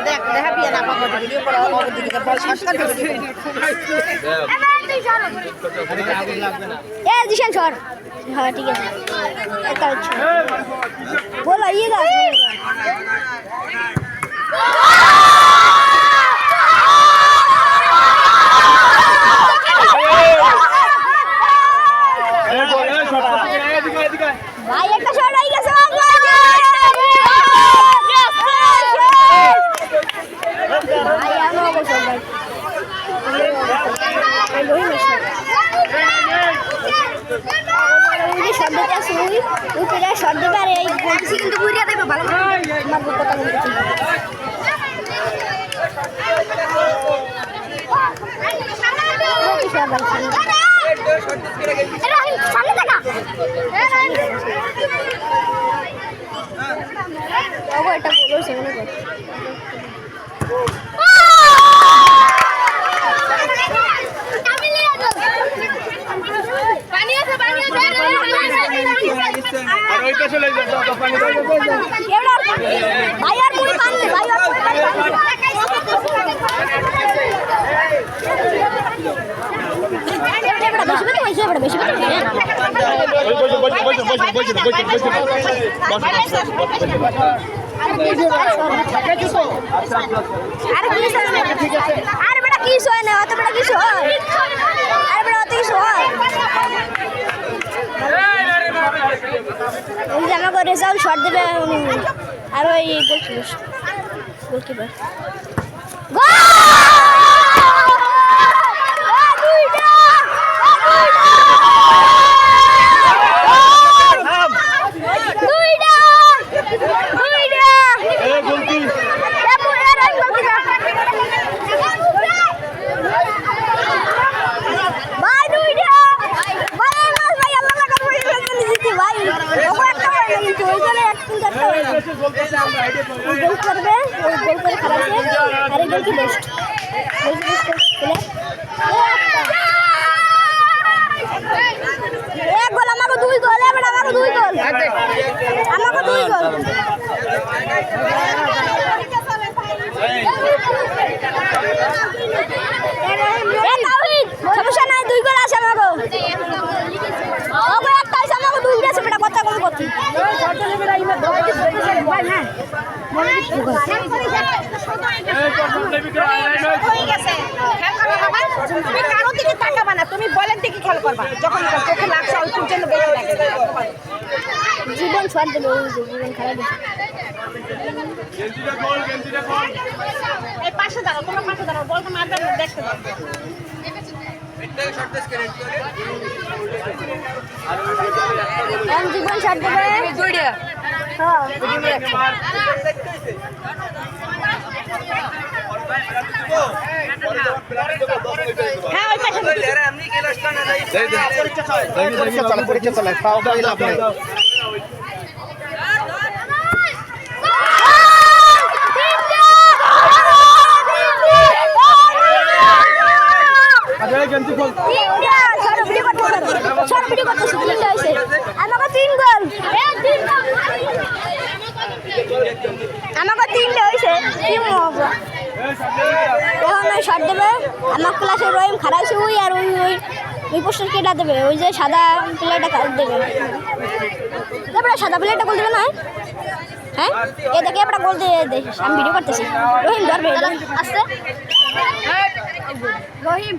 দেখ দেখা বিয়ে না পাবো ভিডিও করে অবদিকে বল শর্টকাট এ দিশান সর হ্যাঁ ঠিক আছে একটা হচ্ছে বল আইয়েগা ভাই একটা শট হয়ে গেছে ভাই আমি অবশ্যই ভাই শব্দটা শুনি উপরে শব্দ পারে এই বলছি কিন্তু বুড়িয়া দেবে ভালো আমার কথা বলছি সামনে দেখা এটা বলেছে মনে কর আরে বেটা কি হয় না অত বেটা কিছু হয় আরে বেটা অত কিছু হয় আমাকে রেজাল্ট শট দেবে আর ওই গোলকিপার গোল করবে গোল করে খারাপে আরে গোল কি বেস্ট এক গোল আমাকে দুই গোল এবার আমাকে দুই গোল আমাকে দুই গোল সমস্যা নাই দুই গোল আছে আমাকে ওগো একটা আছে আমাকে দুই আছে বেটা কথা কম করতে তুমি বলেন কি খেয়াল করবা যখন চোখে লাগছে অল্প জন্য বেশি লাগে জীবন ছড় দেবে জীবন খারাপ এই পাশে দাঁড়াও তোমরা পাশে দাঁড়াও বলতো মারবে দেখতে দাও জীবন ছড় দেবে পরীক্ষা চালায় পাও পাই লাভ নাই আমাকে তিনটে হয়েছে কি মজা এখন ওই শট দেবে আমার ক্লাসে রহিম খারাইছে ওই আর ওই ওই ওই পোস্টার কেটা দেবে ওই যে সাদা প্লেয়ারটা দেবে তারপরে সাদা প্লেয়ারটা গোল দেবে না হ্যাঁ এ দেখে একটা গোল দিয়ে দে আমি ভিডিও করতেছি রহিম ধরবে আসতে রহিম